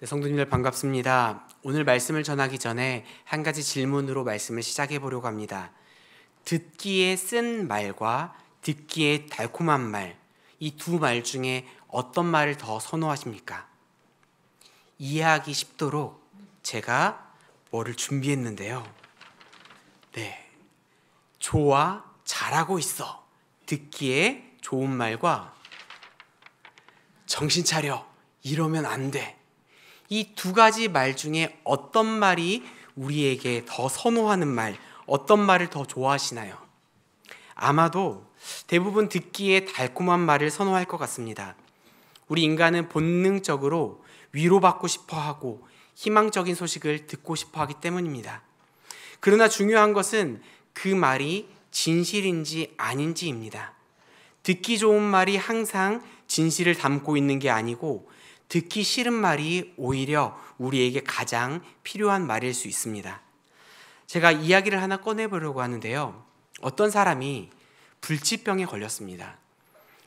네, 성도님들 반갑습니다. 오늘 말씀을 전하기 전에 한 가지 질문으로 말씀을 시작해 보려고 합니다. 듣기에 쓴 말과 듣기에 달콤한 말, 이 두 말 중에 어떤 말을 더 선호하십니까? 이해하기 쉽도록 제가 뭐를 준비했는데요. 네, 좋아, 잘하고 있어. 듣기에 좋은 말과 정신 차려, 이러면 안 돼. 이 두 가지 말 중에 어떤 말이 우리에게 더 선호하는 말, 어떤 말을 더 좋아하시나요? 아마도 대부분 듣기에 달콤한 말을 선호할 것 같습니다. 우리 인간은 본능적으로 위로받고 싶어 하고 희망적인 소식을 듣고 싶어 하기 때문입니다. 그러나 중요한 것은 그 말이 진실인지 아닌지입니다. 듣기 좋은 말이 항상 진실을 담고 있는 게 아니고 듣기 싫은 말이 오히려 우리에게 가장 필요한 말일 수 있습니다. 제가 이야기를 하나 꺼내보려고 하는데요. 어떤 사람이 불치병에 걸렸습니다.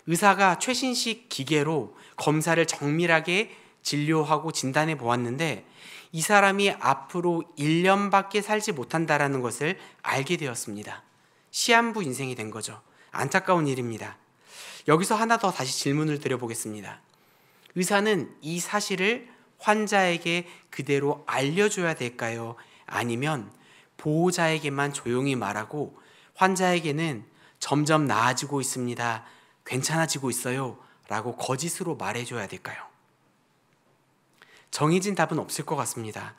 의사가 최신식 기계로 검사를 정밀하게 진료하고 진단해 보았는데 이 사람이 앞으로 1년밖에 살지 못한다는 것을 알게 되었습니다. 시한부 인생이 된 거죠. 안타까운 일입니다. 여기서 하나 더 다시 질문을 드려보겠습니다. 의사는 이 사실을 환자에게 그대로 알려줘야 될까요? 아니면 보호자에게만 조용히 말하고 환자에게는 점점 나아지고 있습니다, 괜찮아지고 있어요 라고 거짓으로 말해줘야 될까요? 정해진 답은 없을 것 같습니다.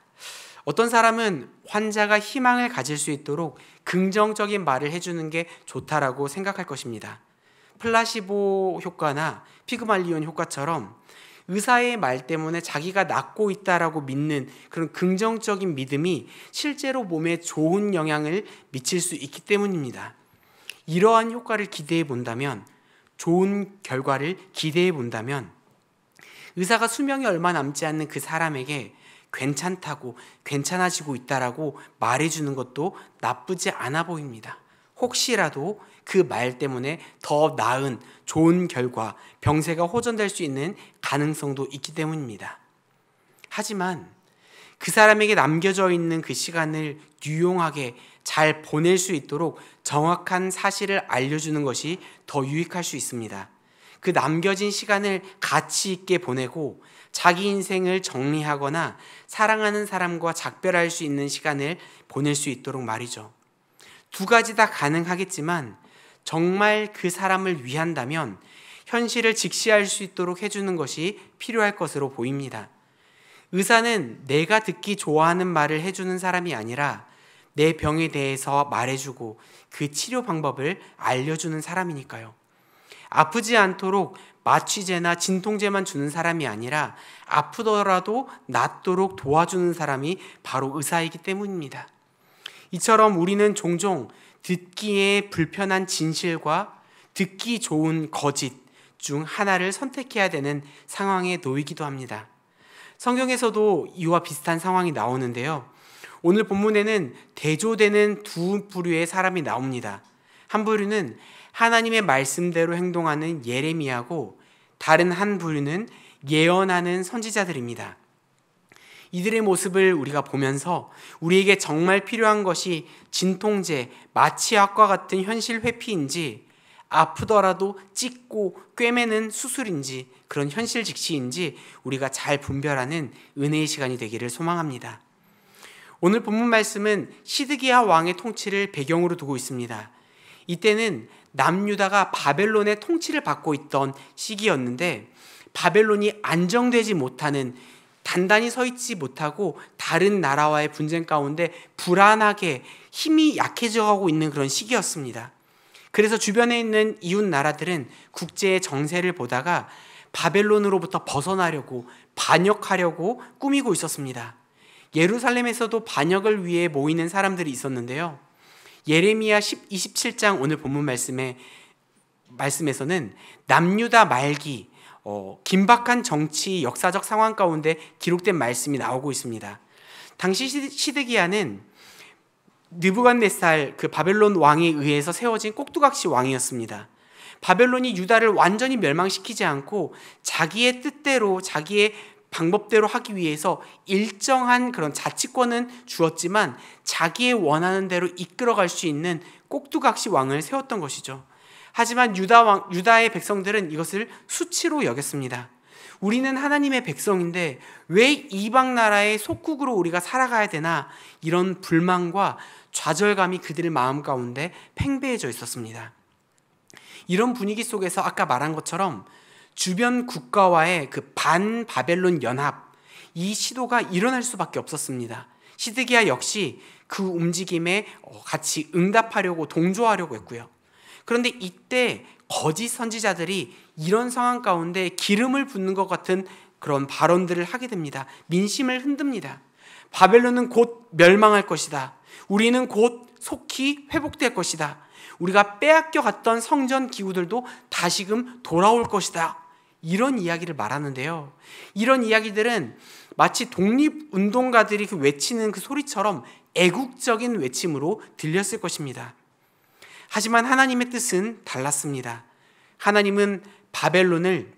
어떤 사람은 환자가 희망을 가질 수 있도록 긍정적인 말을 해주는 게 좋다라고 생각할 것입니다. 플라시보 효과나 피그말리온 효과처럼 의사의 말 때문에 자기가 낫고 있다라고 믿는 그런 긍정적인 믿음이 실제로 몸에 좋은 영향을 미칠 수 있기 때문입니다. 이러한 효과를 기대해 본다면, 좋은 결과를 기대해 본다면 의사가 수명이 얼마 남지 않는 그 사람에게 괜찮다고, 괜찮아지고 있다라고 말해주는 것도 나쁘지 않아 보입니다. 혹시라도 그 말 때문에 더 나은 좋은 결과, 병세가 호전될 수 있는 가능성도 있기 때문입니다. 하지만 그 사람에게 남겨져 있는 그 시간을 유용하게 잘 보낼 수 있도록 정확한 사실을 알려주는 것이 더 유익할 수 있습니다. 그 남겨진 시간을 가치 있게 보내고 자기 인생을 정리하거나 사랑하는 사람과 작별할 수 있는 시간을 보낼 수 있도록 말이죠. 두 가지 다 가능하겠지만 정말 그 사람을 위한다면 현실을 직시할 수 있도록 해주는 것이 필요할 것으로 보입니다. 의사는 내가 듣기 좋아하는 말을 해주는 사람이 아니라 내 병에 대해서 말해주고 그 치료 방법을 알려주는 사람이니까요. 아프지 않도록 마취제나 진통제만 주는 사람이 아니라 아프더라도 낫도록 도와주는 사람이 바로 의사이기 때문입니다. 이처럼 우리는 종종 듣기에 불편한 진실과 듣기 좋은 거짓 중 하나를 선택해야 되는 상황에 놓이기도 합니다. 성경에서도 이와 비슷한 상황이 나오는데요. 오늘 본문에는 대조되는 두 부류의 사람이 나옵니다. 한 부류는 하나님의 말씀대로 행동하는 예레미야고 다른 한 부류는 예언하는 선지자들입니다. 이들의 모습을 우리가 보면서 우리에게 정말 필요한 것이 진통제, 마취약과 같은 현실 회피인지 아프더라도 찢고 꿰매는 수술인지 그런 현실 직시인지 우리가 잘 분별하는 은혜의 시간이 되기를 소망합니다. 오늘 본문 말씀은 시드기야 왕의 통치를 배경으로 두고 있습니다. 이때는 남유다가 바벨론의 통치를 받고 있던 시기였는데 바벨론이 안정되지 못하는, 단단히 서 있지 못하고 다른 나라와의 분쟁 가운데 불안하게 힘이 약해져가고 있는 그런 시기였습니다. 그래서 주변에 있는 이웃 나라들은 국제의 정세를 보다가 바벨론으로부터 벗어나려고 반역하려고 꾸미고 있었습니다. 예루살렘에서도 반역을 위해 모이는 사람들이 있었는데요. 예레미야 27장 오늘 본문 말씀에서는 남유다 말기 긴박한 정치 역사적 상황 가운데 기록된 말씀이 나오고 있습니다. 당시 시드기야는 느부갓네살 그 바벨론 왕에 의해서 세워진 꼭두각시 왕이었습니다. 바벨론이 유다를 완전히 멸망시키지 않고 자기의 뜻대로 자기의 방법대로 하기 위해서 일정한 그런 자치권은 주었지만 자기의 원하는 대로 이끌어갈 수 있는 꼭두각시 왕을 세웠던 것이죠. 하지만 유다의 백성들은 이것을 수치로 여겼습니다. 우리는 하나님의 백성인데 왜 이방 나라의 속국으로 우리가 살아가야 되나, 이런 불만과 좌절감이 그들의 마음 가운데 팽배해져 있었습니다. 이런 분위기 속에서 아까 말한 것처럼 주변 국가와의 그 반바벨론 연합, 이 시도가 일어날 수밖에 없었습니다. 시드기야 역시 그 움직임에 같이 응답하려고 동조하려고 했고요. 그런데 이때 거짓 선지자들이 이런 상황 가운데 기름을 붓는 것 같은 그런 발언들을 하게 됩니다. 민심을 흔듭니다. 바벨론은 곧 멸망할 것이다. 우리는 곧 속히 회복될 것이다. 우리가 빼앗겨 갔던 성전 기구들도 다시금 돌아올 것이다. 이런 이야기를 말하는데요. 이런 이야기들은 마치 독립운동가들이 외치는 그 소리처럼 애국적인 외침으로 들렸을 것입니다. 하지만 하나님의 뜻은 달랐습니다. 하나님은 바벨론을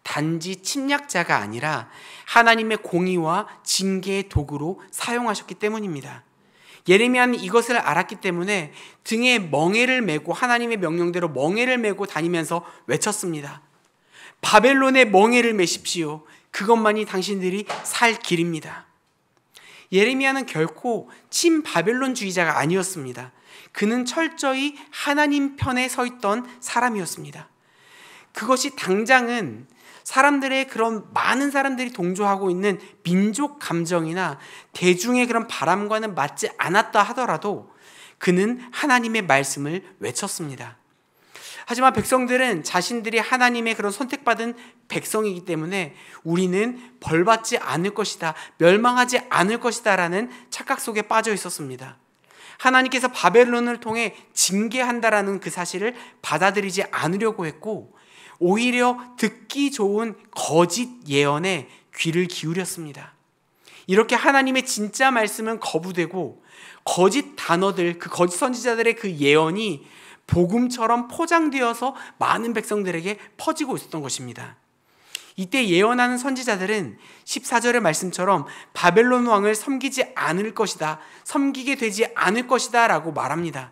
단지 침략자가 아니라 하나님의 공의와 징계의 도구로 사용하셨기 때문입니다. 예레미야는 이것을 알았기 때문에 등에 멍에를 메고 하나님의 명령대로 멍에를 메고 다니면서 외쳤습니다. 바벨론의 멍에를 메십시오. 그것만이 당신들이 살 길입니다. 예레미야는 결코 친바벨론주의자가 아니었습니다. 그는 철저히 하나님 편에 서 있던 사람이었습니다. 그것이 당장은 사람들의 그런 많은 사람들이 동조하고 있는 민족 감정이나 대중의 그런 바람과는 맞지 않았다 하더라도 그는 하나님의 말씀을 외쳤습니다. 하지만 백성들은 자신들이 하나님의 그런 선택받은 백성이기 때문에 우리는 벌받지 않을 것이다, 멸망하지 않을 것이다 라는 착각 속에 빠져 있었습니다. 하나님께서 바벨론을 통해 징계한다라는 그 사실을 받아들이지 않으려고 했고 오히려 듣기 좋은 거짓 예언에 귀를 기울였습니다. 이렇게 하나님의 진짜 말씀은 거부되고 거짓 단어들, 그 거짓 선지자들의 그 예언이 복음처럼 포장되어서 많은 백성들에게 퍼지고 있었던 것입니다. 이때 예언하는 선지자들은 14절의 말씀처럼 바벨론 왕을 섬기지 않을 것이다, 섬기게 되지 않을 것이다 라고 말합니다.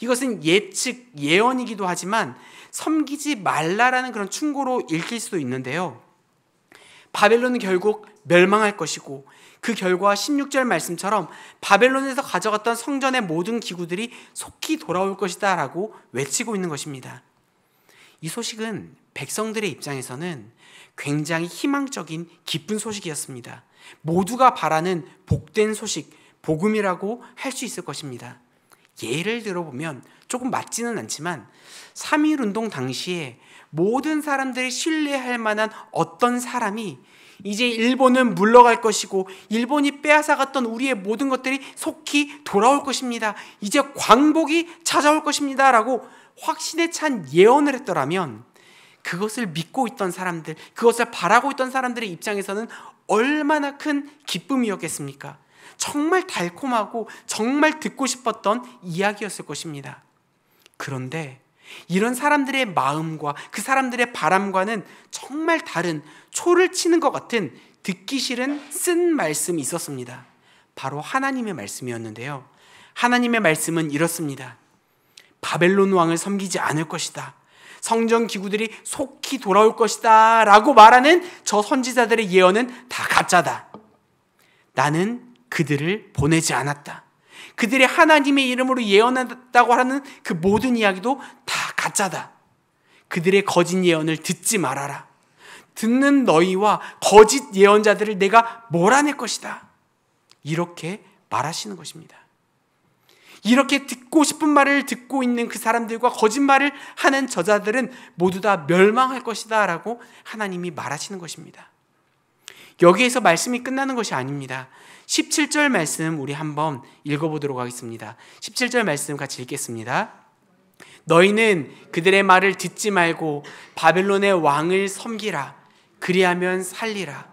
이것은 예측, 예언이기도 하지만 섬기지 말라라는 그런 충고로 읽힐 수도 있는데요. 바벨론은 결국 멸망할 것이고 그 결과 16절 말씀처럼 바벨론에서 가져갔던 성전의 모든 기구들이 속히 돌아올 것이다 라고 외치고 있는 것입니다. 이 소식은 백성들의 입장에서는 굉장히 희망적인 기쁜 소식이었습니다. 모두가 바라는 복된 소식, 복음이라고 할 수 있을 것입니다. 예를 들어보면 조금 맞지는 않지만 3.1운동 당시에 모든 사람들이 신뢰할 만한 어떤 사람이 이제 일본은 물러갈 것이고 일본이 빼앗아갔던 우리의 모든 것들이 속히 돌아올 것입니다. 이제 광복이 찾아올 것입니다 라고 확신에 찬 예언을 했더라면 그것을 믿고 있던 사람들, 그것을 바라고 있던 사람들의 입장에서는 얼마나 큰 기쁨이었겠습니까? 정말 달콤하고 정말 듣고 싶었던 이야기였을 것입니다. 그런데 이런 사람들의 마음과 그 사람들의 바람과는 정말 다른, 초를 치는 것 같은 듣기 싫은 쓴 말씀이 있었습니다. 바로 하나님의 말씀이었는데요. 하나님의 말씀은 이렇습니다. 바벨론 왕을 섬기지 않을 것이다. 성전 기구들이 속히 돌아올 것이다 라고 말하는 저 선지자들의 예언은 다 가짜다. 나는 그들을 보내지 않았다. 그들이 하나님의 이름으로 예언했다고 하는 그 모든 이야기도 다 가짜다. 그들의 거짓 예언을 듣지 말아라. 듣는 너희와 거짓 예언자들을 내가 몰아낼 것이다. 이렇게 말하시는 것입니다. 이렇게 듣고 싶은 말을 듣고 있는 그 사람들과 거짓말을 하는 저자들은 모두 다 멸망할 것이다 라고 하나님이 말하시는 것입니다. 여기에서 말씀이 끝나는 것이 아닙니다. 17절 말씀 우리 한번 읽어보도록 하겠습니다. 17절 말씀 같이 읽겠습니다. 너희는 그들의 말을 듣지 말고 바벨론의 왕을 섬기라. 그리하면 살리라.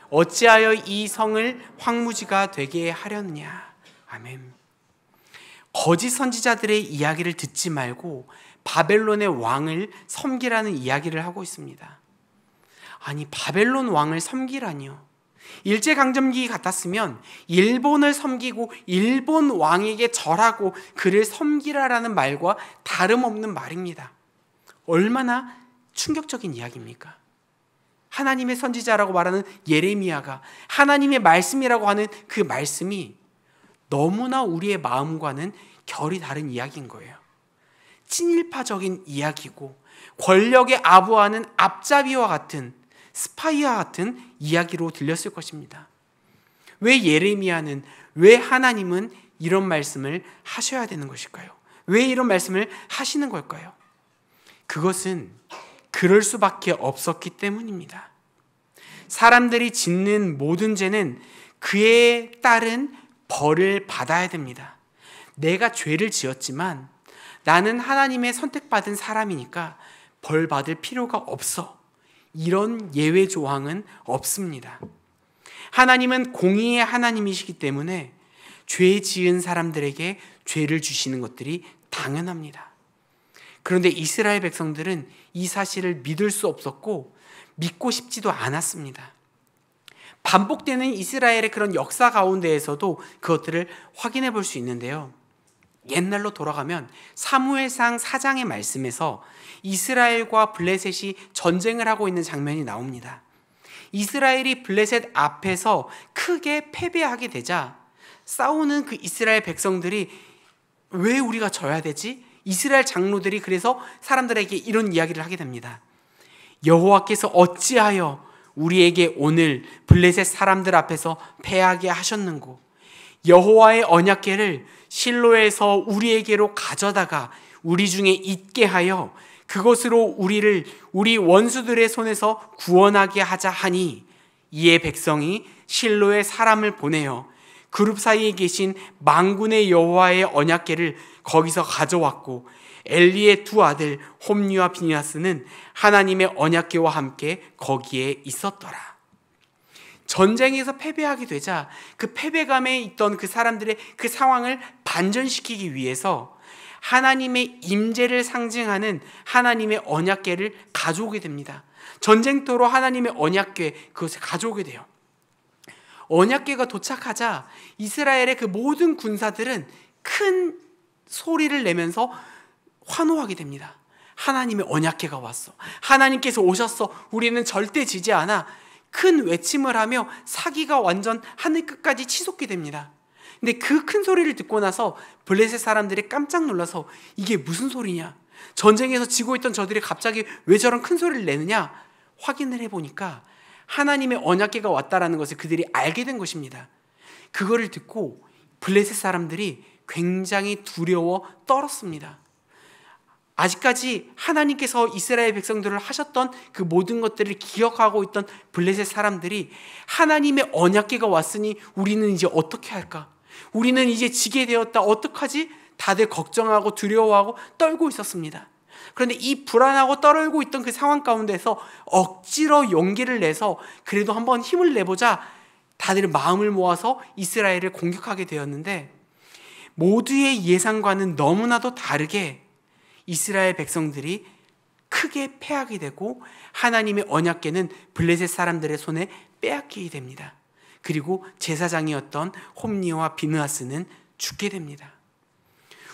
어찌하여 이 성을 황무지가 되게 하려느냐. 아멘. 거짓 선지자들의 이야기를 듣지 말고 바벨론의 왕을 섬기라는 이야기를 하고 있습니다. 아니, 바벨론 왕을 섬기라니요. 일제강점기 같았으면 일본을 섬기고 일본 왕에게 절하고 그를 섬기라라는 말과 다름없는 말입니다. 얼마나 충격적인 이야기입니까? 하나님의 선지자라고 말하는 예레미야가 하나님의 말씀이라고 하는 그 말씀이 너무나 우리의 마음과는 결이 다른 이야기인 거예요. 친일파적인 이야기고 권력에 아부하는 앞잡이와 같은, 스파이와 같은 이야기로 들렸을 것입니다. 왜 예레미야는, 왜 하나님은 이런 말씀을 하셔야 되는 것일까요? 왜 이런 말씀을 하시는 걸까요? 그것은 그럴 수밖에 없었기 때문입니다. 사람들이 짓는 모든 죄는 그에 따른 벌을 받아야 됩니다. 내가 죄를 지었지만 나는 하나님의 선택받은 사람이니까 벌 받을 필요가 없어. 이런 예외 조항은 없습니다. 하나님은 공의의 하나님이시기 때문에 죄 지은 사람들에게 죄를 주시는 것들이 당연합니다. 그런데 이스라엘 백성들은 이 사실을 믿을 수 없었고 믿고 싶지도 않았습니다. 반복되는 이스라엘의 그런 역사 가운데에서도 그것들을 확인해 볼 수 있는데요. 옛날로 돌아가면 사무엘상 4장의 말씀에서 이스라엘과 블레셋이 전쟁을 하고 있는 장면이 나옵니다. 이스라엘이 블레셋 앞에서 크게 패배하게 되자 싸우는 그 이스라엘 백성들이 왜 우리가 져야 되지? 이스라엘 장로들이 그래서 사람들에게 이런 이야기를 하게 됩니다. 여호와께서 어찌하여 우리에게 오늘 블레셋 사람들 앞에서 패하게 하셨는고, 여호와의 언약궤를 실로에서 우리에게로 가져다가 우리 중에 있게 하여 그것으로 우리를 우리 원수들의 손에서 구원하게 하자 하니, 이에 백성이 실로에 사람을 보내어 그룹 사이에 계신 만군의 여호와의 언약궤를 거기서 가져왔고, 엘리의 두 아들 홈리와 비니하스는 하나님의 언약궤와 함께 거기에 있었더라. 전쟁에서 패배하게 되자 그 패배감에 있던 그 사람들의 그 상황을 반전시키기 위해서 하나님의 임재를 상징하는 하나님의 언약궤를 가져오게 됩니다. 전쟁터로 하나님의 언약궤, 그것을 가져오게 돼요. 언약궤가 도착하자 이스라엘의 그 모든 군사들은 큰 소리를 내면서 환호하게 됩니다. 하나님의 언약궤가 왔어. 하나님께서 오셨어. 우리는 절대 지지 않아. 큰 외침을 하며 사기가 완전 하늘 끝까지 치솟게 됩니다. 근데 그 큰 소리를 듣고 나서 블레셋 사람들이 깜짝 놀라서 이게 무슨 소리냐? 전쟁에서 지고 있던 저들이 갑자기 왜 저런 큰 소리를 내느냐? 확인을 해보니까 하나님의 언약궤가 왔다라는 것을 그들이 알게 된 것입니다. 그거를 듣고 블레셋 사람들이 굉장히 두려워 떨었습니다. 아직까지 하나님께서 이스라엘 백성들을 하셨던 그 모든 것들을 기억하고 있던 블레셋 사람들이 하나님의 언약궤가 왔으니 우리는 이제 어떻게 할까? 우리는 이제 지게 되었다. 어떡하지? 다들 걱정하고 두려워하고 떨고 있었습니다. 그런데 이 불안하고 떨고 있던 그 상황 가운데서 억지로 용기를 내서 그래도 한번 힘을 내보자 다들 마음을 모아서 이스라엘을 공격하게 되었는데, 모두의 예상과는 너무나도 다르게 이스라엘 백성들이 크게 패하게 되고 하나님의 언약궤는 블레셋 사람들의 손에 빼앗기게 됩니다. 그리고 제사장이었던 홈리와 비느하스는 죽게 됩니다.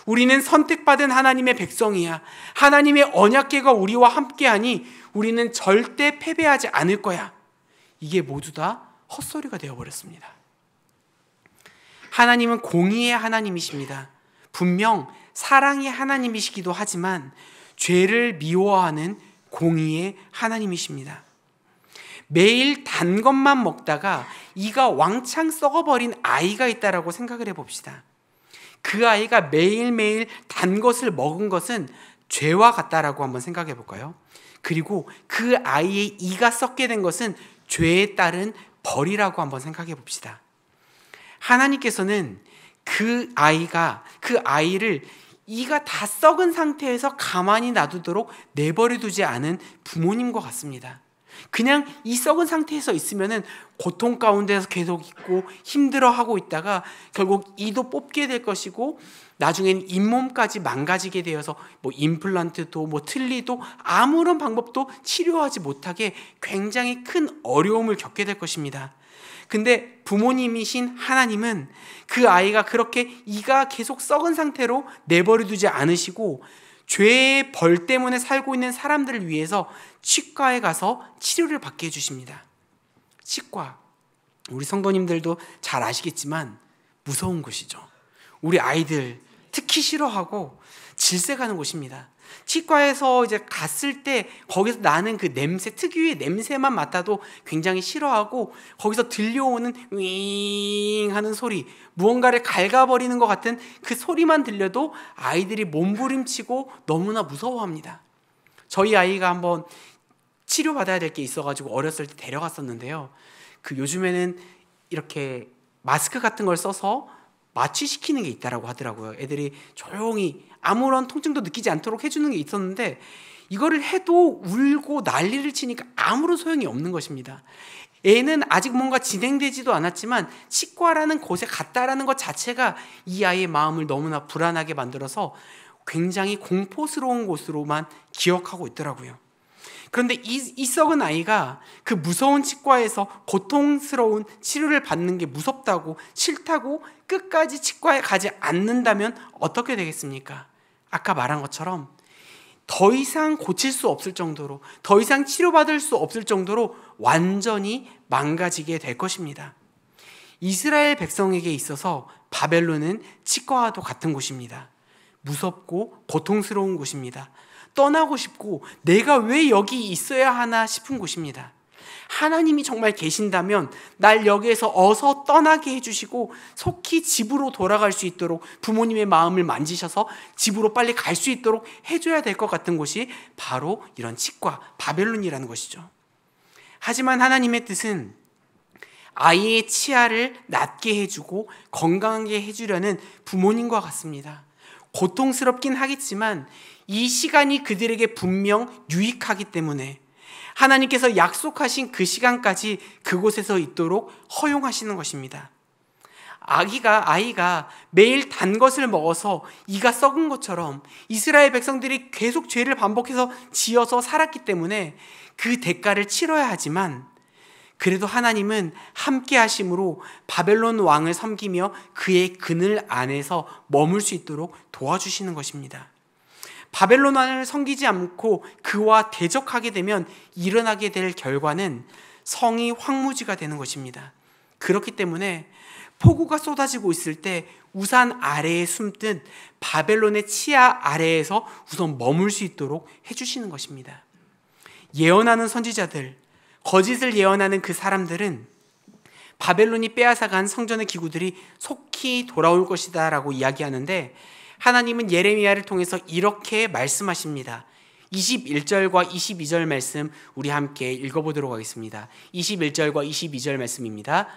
우리는 선택받은 하나님의 백성이야. 하나님의 언약궤가 우리와 함께하니 우리는 절대 패배하지 않을 거야. 이게 모두 다 헛소리가 되어버렸습니다. 하나님은 공의의 하나님이십니다. 분명 사랑의 하나님이시기도 하지만 죄를 미워하는 공의의 하나님이십니다. 매일 단 것만 먹다가 이가 왕창 썩어버린 아이가 있다라고 생각을 해봅시다. 그 아이가 매일매일 단 것을 먹은 것은 죄와 같다라고 한번 생각해 볼까요? 그리고 그 아이의 이가 썩게 된 것은 죄에 따른 벌이라고 한번 생각해 봅시다. 하나님께서는 그 아이를 이가 다 썩은 상태에서 가만히 놔두도록 내버려 두지 않은 부모님과 같습니다. 그냥 이 썩은 상태에서 있으면은 고통 가운데서 계속 있고 힘들어하고 있다가 결국 이도 뽑게 될 것이고 나중엔 잇몸까지 망가지게 되어서 뭐 임플란트도 뭐 틀니도 아무런 방법도 치료하지 못하게 굉장히 큰 어려움을 겪게 될 것입니다. 근데 부모님이신 하나님은 그 아이가 그렇게 이가 계속 썩은 상태로 내버려 두지 않으시고 죄의 벌 때문에 살고 있는 사람들을 위해서 치과에 가서 치료를 받게 해주십니다. 치과, 우리 성도님들도 잘 아시겠지만 무서운 곳이죠. 우리 아이들 특히 싫어하고 질색하는 곳입니다. 치과에서 이제 갔을 때 거기서 나는 그 냄새, 특유의 냄새만 맡아도 굉장히 싫어하고 거기서 들려오는 윙 하는 소리, 무언가를 갉아버리는 것 같은 그 소리만 들려도 아이들이 몸부림치고 너무나 무서워합니다. 저희 아이가 한번 치료받아야 될 게 있어가지고 어렸을 때 데려갔었는데요. 그 요즘에는 이렇게 마스크 같은 걸 써서 마취시키는 게 있다라고 하더라고요. 애들이 조용히 아무런 통증도 느끼지 않도록 해주는 게 있었는데 이거를 해도 울고 난리를 치니까 아무런 소용이 없는 것입니다. 애는 아직 뭔가 진행되지도 않았지만 치과라는 곳에 갔다라는 것 자체가 이 아이의 마음을 너무나 불안하게 만들어서 굉장히 공포스러운 곳으로만 기억하고 있더라고요. 그런데 이 썩은 아이가 그 무서운 치과에서 고통스러운 치료를 받는 게 무섭다고 싫다고 끝까지 치과에 가지 않는다면 어떻게 되겠습니까? 아까 말한 것처럼 더 이상 고칠 수 없을 정도로, 더 이상 치료받을 수 없을 정도로 완전히 망가지게 될 것입니다. 이스라엘 백성에게 있어서 바벨론은 치과와도 같은 곳입니다. 무섭고 고통스러운 곳입니다. 떠나고 싶고 내가 왜 여기 있어야 하나 싶은 곳입니다. 하나님이 정말 계신다면 날 여기에서 어서 떠나게 해주시고 속히 집으로 돌아갈 수 있도록 부모님의 마음을 만지셔서 집으로 빨리 갈 수 있도록 해줘야 될 것 같은 곳이 바로 이런 치과, 바벨론이라는 것이죠. 하지만 하나님의 뜻은 아이의 치아를 낫게 해주고 건강하게 해주려는 부모님과 같습니다. 고통스럽긴 하겠지만 이 시간이 그들에게 분명 유익하기 때문에 하나님께서 약속하신 그 시간까지 그곳에서 있도록 허용하시는 것입니다. 아이가 매일 단 것을 먹어서 이가 썩은 것처럼 이스라엘 백성들이 계속 죄를 반복해서 지어서 살았기 때문에 그 대가를 치러야 하지만 그래도 하나님은 함께 하심으로 바벨론 왕을 섬기며 그의 그늘 안에서 머물 수 있도록 도와주시는 것입니다. 바벨론 왕을 섬기지 않고 그와 대적하게 되면 일어나게 될 결과는 성이 황무지가 되는 것입니다. 그렇기 때문에 폭우가 쏟아지고 있을 때 우산 아래에 숨든 바벨론의 치아 아래에서 우선 머물 수 있도록 해주시는 것입니다. 예언하는 선지자들, 거짓을 예언하는 그 사람들은 바벨론이 빼앗아간 성전의 기구들이 속히 돌아올 것이다 라고 이야기하는데 하나님은 예레미야를 통해서 이렇게 말씀하십니다. 21절과 22절 말씀 우리 함께 읽어보도록 하겠습니다. 21절과 22절 말씀입니다.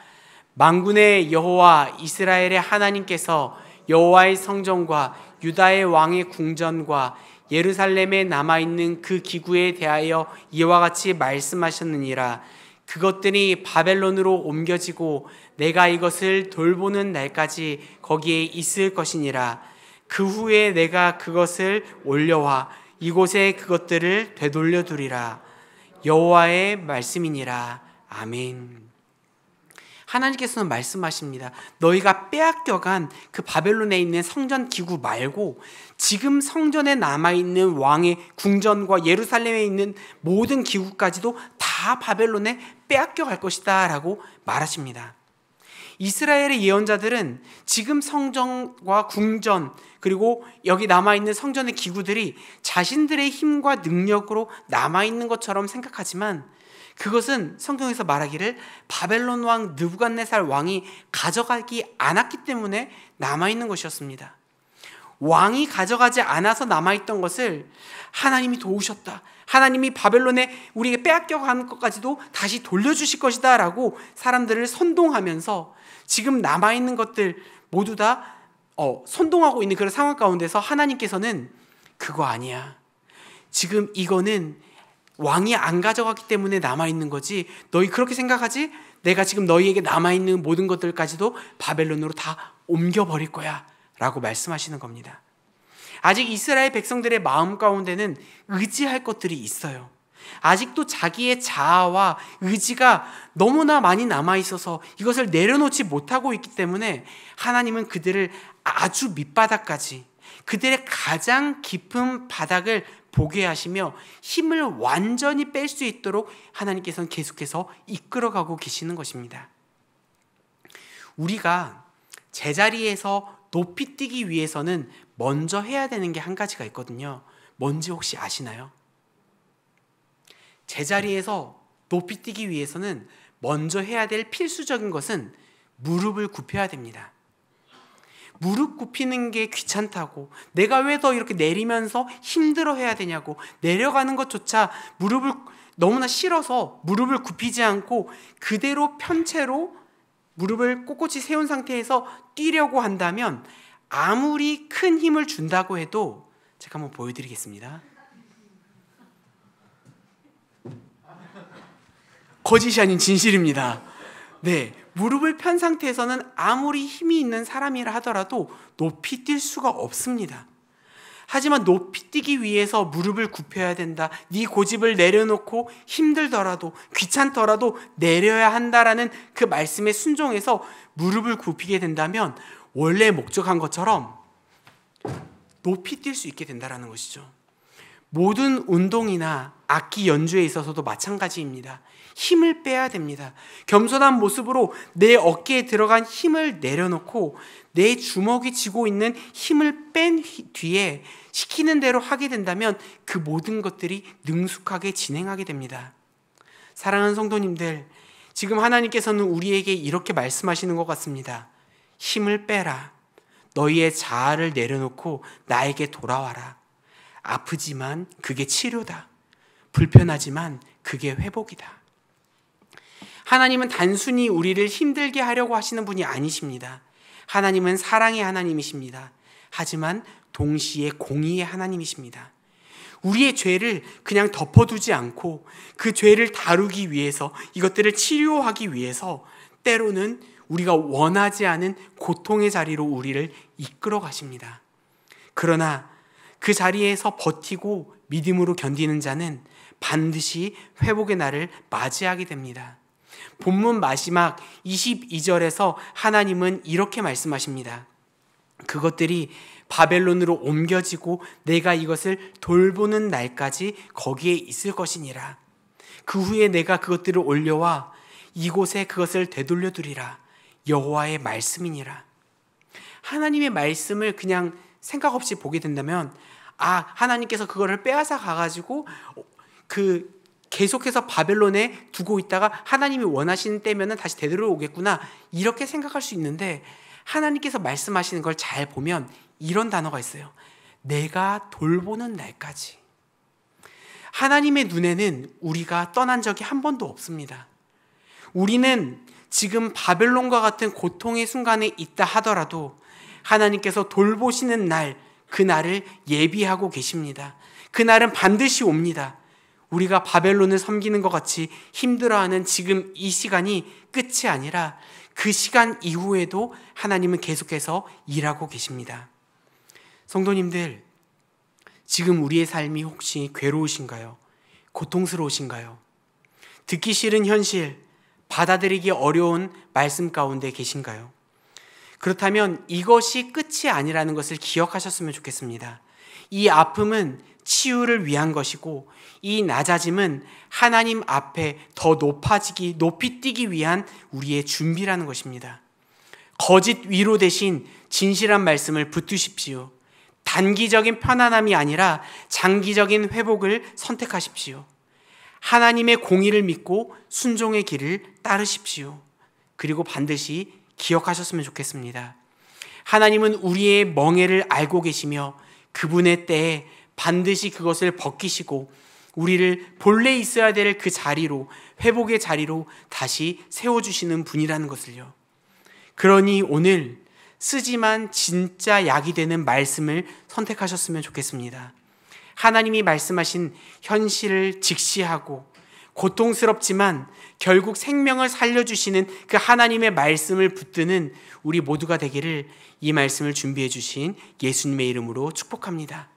만군의 여호와 이스라엘의 하나님께서 여호와의 성전과 유다의 왕의 궁전과 예루살렘에 남아있는 그 기구에 대하여 이와 같이 말씀하셨느니라. 그것들이 바벨론으로 옮겨지고 내가 이것을 돌보는 날까지 거기에 있을 것이니라. 그 후에 내가 그것을 올려와 이곳에 그것들을 되돌려 두리라. 여호와의 말씀이니라. 아멘. 하나님께서는 말씀하십니다. 너희가 빼앗겨간 그 바벨론에 있는 성전 기구 말고 지금 성전에 남아있는 왕의 궁전과 예루살렘에 있는 모든 기구까지도 다 바벨론에 빼앗겨갈 것이다 라고 말하십니다. 이스라엘의 예언자들은 지금 성전과 궁전 그리고 여기 남아있는 성전의 기구들이 자신들의 힘과 능력으로 남아있는 것처럼 생각하지만 그것은 성경에서 말하기를 바벨론 왕 느부갓네살 왕이 가져가지 않았기 때문에 남아있는 것이었습니다. 왕이 가져가지 않아서 남아있던 것을 하나님이 도우셨다. 하나님이 바벨론에 우리에게 빼앗겨간 것까지도 다시 돌려주실 것이다 라고 사람들을 선동하면서 지금 남아있는 것들 모두 다 선동하고 있는 그런 상황 가운데서 하나님께서는 그거 아니야. 지금 이거는 왕이 안 가져갔기 때문에 남아있는 거지, 너희 그렇게 생각하지? 내가 지금 너희에게 남아있는 모든 것들까지도 바벨론으로 다 옮겨버릴 거야 라고 말씀하시는 겁니다. 아직 이스라엘 백성들의 마음 가운데는 의지할 것들이 있어요. 아직도 자기의 자아와 의지가 너무나 많이 남아있어서 이것을 내려놓지 못하고 있기 때문에 하나님은 그들을 아주 밑바닥까지, 그들의 가장 깊은 바닥을 보게 하시며 힘을 완전히 뺄 수 있도록 하나님께서는 계속해서 이끌어가고 계시는 것입니다. 우리가 제자리에서 높이 뛰기 위해서는 먼저 해야 되는 게 한 가지가 있거든요. 뭔지 혹시 아시나요? 제자리에서 높이 뛰기 위해서는 먼저 해야 될 필수적인 것은 무릎을 굽혀야 됩니다. 무릎 굽히는 게 귀찮다고, 내가 왜 더 이렇게 내리면서 힘들어 해야 되냐고, 내려가는 것조차 무릎을 너무나 싫어서 무릎을 굽히지 않고 그대로 편채로 무릎을 꼿꼿이 세운 상태에서 뛰려고 한다면 아무리 큰 힘을 준다고 해도, 제가 한번 보여드리겠습니다. 거짓이 아닌 진실입니다. 네, 무릎을 편 상태에서는 아무리 힘이 있는 사람이라 하더라도 높이 뛸 수가 없습니다. 하지만 높이 뛰기 위해서 무릎을 굽혀야 된다, 네 고집을 내려놓고 힘들더라도 귀찮더라도 내려야 한다라는 그 말씀에 순종해서 무릎을 굽히게 된다면 원래 목적한 것처럼 높이 뛸 수 있게 된다는 것이죠. 모든 운동이나 악기 연주에 있어서도 마찬가지입니다. 힘을 빼야 됩니다. 겸손한 모습으로 내 어깨에 들어간 힘을 내려놓고 내 주먹이 쥐고 있는 힘을 뺀 뒤에 시키는 대로 하게 된다면 그 모든 것들이 능숙하게 진행하게 됩니다. 사랑하는 성도님들, 지금 하나님께서는 우리에게 이렇게 말씀하시는 것 같습니다. 힘을 빼라. 너희의 자아를 내려놓고 나에게 돌아와라. 아프지만 그게 치료다. 불편하지만 그게 회복이다. 하나님은 단순히 우리를 힘들게 하려고 하시는 분이 아니십니다. 하나님은 사랑의 하나님이십니다. 하지만 동시에 공의의 하나님이십니다. 우리의 죄를 그냥 덮어두지 않고 그 죄를 다루기 위해서, 이것들을 치료하기 위해서 때로는 우리가 원하지 않은 고통의 자리로 우리를 이끌어 가십니다. 그러나 그 자리에서 버티고 믿음으로 견디는 자는 반드시 회복의 날을 맞이하게 됩니다. 본문 마지막 22절에서 하나님은 이렇게 말씀하십니다. 그것들이 바벨론으로 옮겨지고 내가 이것을 돌보는 날까지 거기에 있을 것이니라. 그 후에 내가 그것들을 올려와 이곳에 그것을 되돌려 두리라. 여호와의 말씀이니라. 하나님의 말씀을 그냥 생각 없이 보게 된다면, 하나님께서 그거를 빼앗아 가가지고 계속해서 바벨론에 두고 있다가 하나님이 원하시는 때면은 다시 되돌아오겠구나, 이렇게 생각할 수 있는데, 하나님께서 말씀하시는 걸 잘 보면 이런 단어가 있어요. 내가 돌보는 날까지. 하나님의 눈에는 우리가 떠난 적이 한 번도 없습니다. 우리는 지금 바벨론과 같은 고통의 순간에 있다 하더라도 하나님께서 돌보시는 날, 그 날을 예비하고 계십니다. 그 날은 반드시 옵니다. 우리가 바벨론을 섬기는 것 같이 힘들어하는 지금 이 시간이 끝이 아니라 그 시간 이후에도 하나님은 계속해서 일하고 계십니다. 성도님들, 지금 우리의 삶이 혹시 괴로우신가요? 고통스러우신가요? 듣기 싫은 현실, 받아들이기 어려운 말씀 가운데 계신가요? 그렇다면 이것이 끝이 아니라는 것을 기억하셨으면 좋겠습니다. 이 아픔은 치유를 위한 것이고, 이 낮아짐은 하나님 앞에 더 높이 뛰기 위한 우리의 준비라는 것입니다. 거짓 위로 대신 진실한 말씀을 붙드십시오. 단기적인 편안함이 아니라 장기적인 회복을 선택하십시오. 하나님의 공의를 믿고 순종의 길을 따르십시오. 그리고 반드시 기억하셨으면 좋겠습니다. 하나님은 우리의 멍에를 알고 계시며 그분의 때에 반드시 그것을 벗기시고 우리를 본래 있어야 될 그 자리로, 회복의 자리로 다시 세워주시는 분이라는 것을요. 그러니 오늘 쓰지만 진짜 약이 되는 말씀을 선택하셨으면 좋겠습니다. 하나님이 말씀하신 현실을 직시하고 고통스럽지만 결국 생명을 살려주시는 그 하나님의 말씀을 붙드는 우리 모두가 되기를 이 말씀을 준비해 주신 예수님의 이름으로 축복합니다.